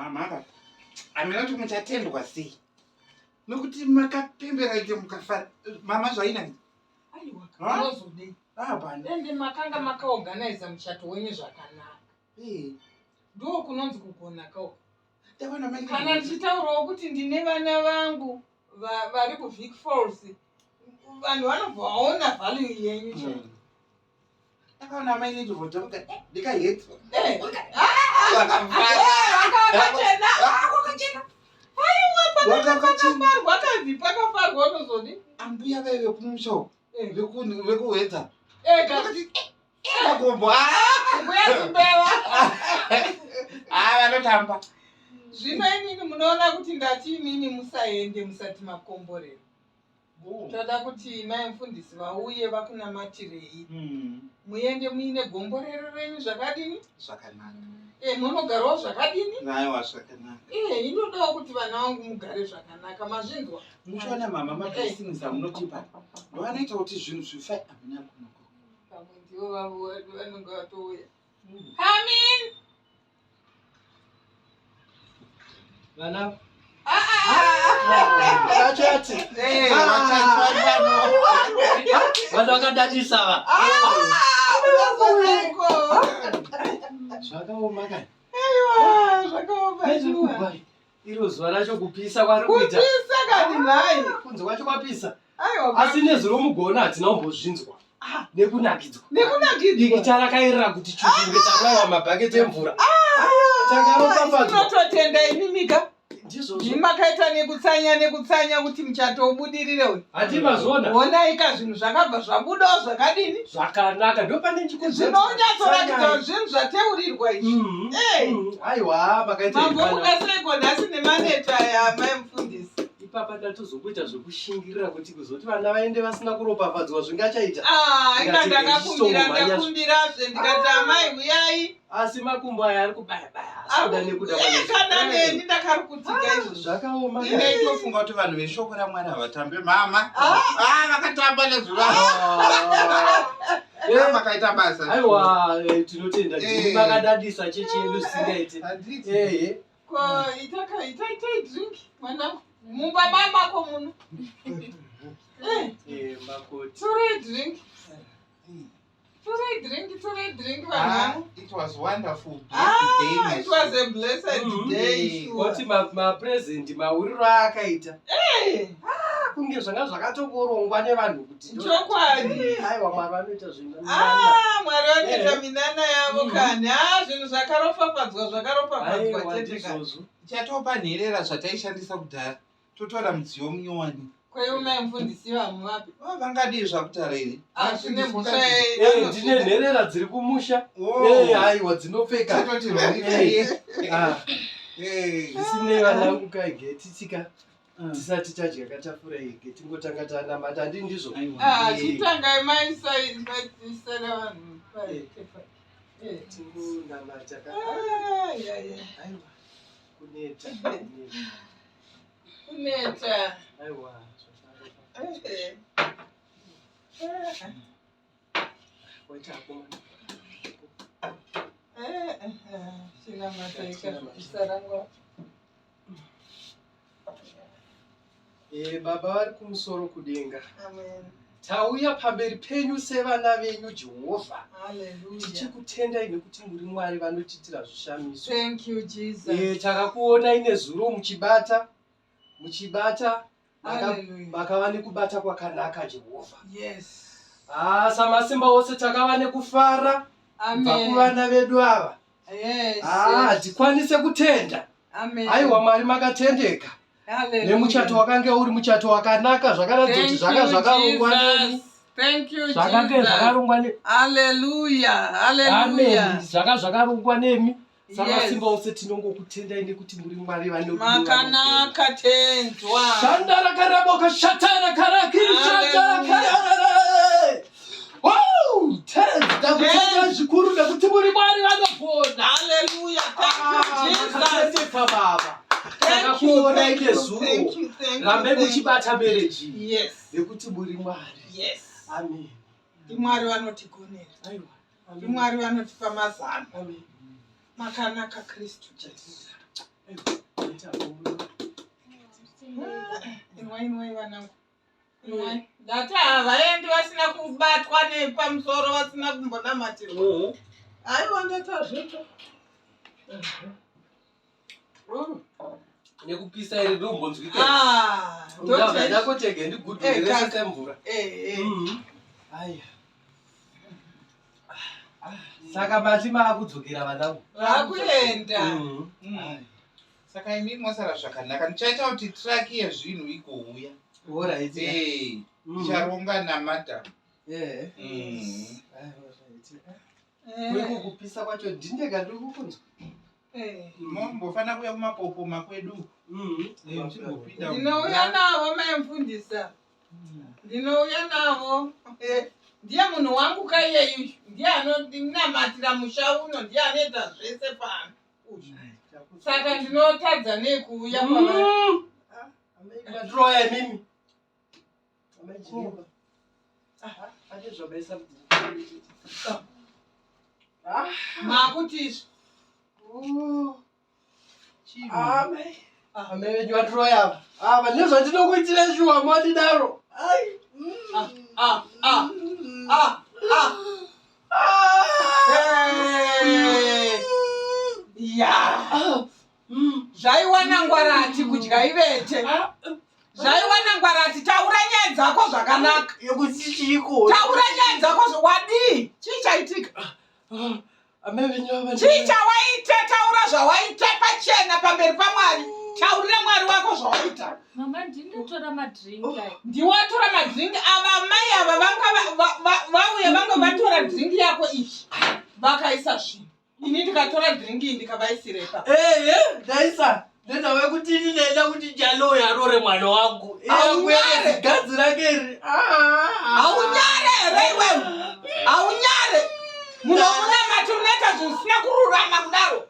Mama, amina kuti muchatendwa sei? Nokuti makapembera ike mukafara. Mama zvaina. Aiwa, kanozodei. Bani. Ende makanga makaorganize muchato wenyu zvakanaka. Ndo kunonzi kugona kawo. Kana ndichitaurawo kuti ndine vana vangu vari kuVic Falls. Vanhu vanobva vaona value yenyu chaiko. Akaona mai necho votoka. Ndikahetswa. Wakachena. Aiwa, pakafarwa unozodi. Ambuya veve kumusho. Vekuwedza. Makombo. Mbuya kubewa. Vanotamba. Zvino inini munoona kuti ndati imini musaende musati makomborero. Toda kuti mai mufundisi vauye vakunamatirei. Muende muine gomborero renyu zvakadini? Zvakanaka. Munogarawo zvakadini? Naiwa zvakanaka. Inodawo kuti vana vangu mugare zvakanaka. Mazvinzwa? Muchiona mama mablessings amunotipa. Ndo anoita kuti zvinhu zvifai amuna kunoko. Pamwe ndivo vanonga vatouya. Amin. Vana. Vachati. Vana vakadadisa va. Zvakaoma kani. Aiwa, zvakaoma. Iro zuva racho kupisa kwari kuita. Kupisa kani mai. Kunze kwacho kwapisa. Aiwa. Asi nezuro mugona hatina kumbozvinzwa. Nekunakidzwa. Nekunakidzwa. Rakairira kuti chuchunge tamaiwa mabhaketi emvura. Takaropafadzwa. Tinototenda imimika. Ndizvo. Makaita nekutsanya kuti muchato ubudirire uyu. Hatima zona. Wonaika zvinhu zvakabva zvabudawo zvakadini? Zvakanaka. Ndopane chikudzwa. Zvinonyatsoratidza zvinhu zvateurirwa izvi. Aiwa, makaita mambo mukaseko nhasi nemaneta mai mufundisi. Ipapa ndatozokuita zvokushingirira kuti kuzoti vana vaende vasina kuropafadzwa zvingachaita. Inga ndakumbirazve ndikati amai uyai. Asi makumbo aya ari kubaya-baya. Kana neni ndakari kutika izvozvo. Zvakaoma. Ine itofunga kuti vanhu veshoko raMwari havatambe mama. Vakatamba nezuva. Makaita basa. Aiwa, tinotenda kuti makadadisa chechi yedu singaite. Ko itai drink mwanangu. Mumba mamako muno. Makoti. Tore drink. Tore drink mwanangu. It was wonderful. It was a blessed day. Kuti ma-present mauriro akaita. Kunge zvanga zvakatokorongwa nevanhu kuti chokwadi. Aiwa, Mwari vanoita zvinhu. Mwari vanoita minana yavo kani. Zvinhu zvakaropafadzwa tete kani. Chatopa nherera zvataishandisa kudhara. Totora mudziyo munyowani. Kweyo mai mufundisi vamwe vapi? Vangadii zvakutara iri? Zvine mhosva ndine nherera dziri kumusha. Aiwa, dzinopfeka. Chatoti zvisinei vanangu kaigetitika. Tisati tadya katafura ige tingotanga tanamata handii ndizvo. Chitangai mai saisara vanhu. Tingonamata. Aiwa, kuneta. Kuneta. Aiwa. Waita akoma. Chinamata ikasarangwa. Baba vari kumusoro kudenga. Amen. Tauya pamberi penyu sevana venyu Jehovha. Hallelujah. Tichikutendai nekuti muri Mwari vanotiitira zvishamiso. Thank you Jesus. Takakuonai nezuro muchibata. Makava nekubata kwakanaka Jehovha. Yes. Samasimba ose takava nekufara. Amen. Kuvana vedu ava. Yes. Tikwanise kutenda. Amen. Aiwa, Mwari makatendeka. Nemuchato wakanga uri muchato wakanaka zvakaratidza zvakarongwa nemi. Thank you Jesus. Zvakarongwa nemi. Hallelujah. Zvakarongwa nemi. Samasimba ose tinongokutendai nekuti muri Mwari vane makanaka tenzwa. Shandara karaboka shatara karakiri shatara karara. Wow! Tenda zvikuru nekuti muri Mwari vanopona. Hallelujah. Thank you Jesus. Baba. Takakuona ine zuro. Rambe muchibata mereji. Yes. Nekuti muri Mwari. Yes. Amen. Mwari vanotigonera. Aiwa. Mwari vanotipa mazano. Amen. Makanaka Kristu Jesu. Inwai vanangu. Inwai. Ndati havaendi vasina kubatwa nepamusoro vasina kumbonamatirwa. Aiwa ndatazvito. Nekupisa iri ndombonzwike. Ndoti ndakotege ndigudhurire semvura. Aya. Saka basi maakudzokera vanangu. Vakuenda. Saka imi mwasara zvakanaka. Ndichaita kuti traki yezvinhu igouya. Alright. Charonga namata. Kweko kupisa kwacho ndinenge ndiri kukunzwa. Mbofana kuya kumapopo makwedu. Ndinouya navo maimfundisa. Ndinouya navo. Ndiye munhu wangu kaiyeyu. Ndiye anonamatira musha uno. Ndiye anoita zvese pano. Saka ndinotadza nekuuya kwavari. Madroya mimi. Amejiriba. Ajezvabesa. Makuti Amevenyu vadroya. Nezvandinokuitira shuwa mwandidaro. Zvaiwana ngwarati kudya ivete. Zvaiwana ngwarati taura nyaya dzako zvakanaka. Taura nyaya dzako wadii? Chichaitika. Chichawaita taura zvawaita pachena pamberi paMwari. Taurira Mwari wako zvawaita. Mama ndinotora madringi. Ndiwatora madringi ava mai ava vauya vanga vatora dringi yako ishi. Vakaisa zvinhu. Ini ndikatora dringi ndikavaisirepa. Daisa. Ndenda wekuti ndinenda kuti jalo yarore mwana wangu. Aunyare gadzira keri. Aunyare reiwe. Aunyare. Munomuna matuneta zvisina kururama kudaro.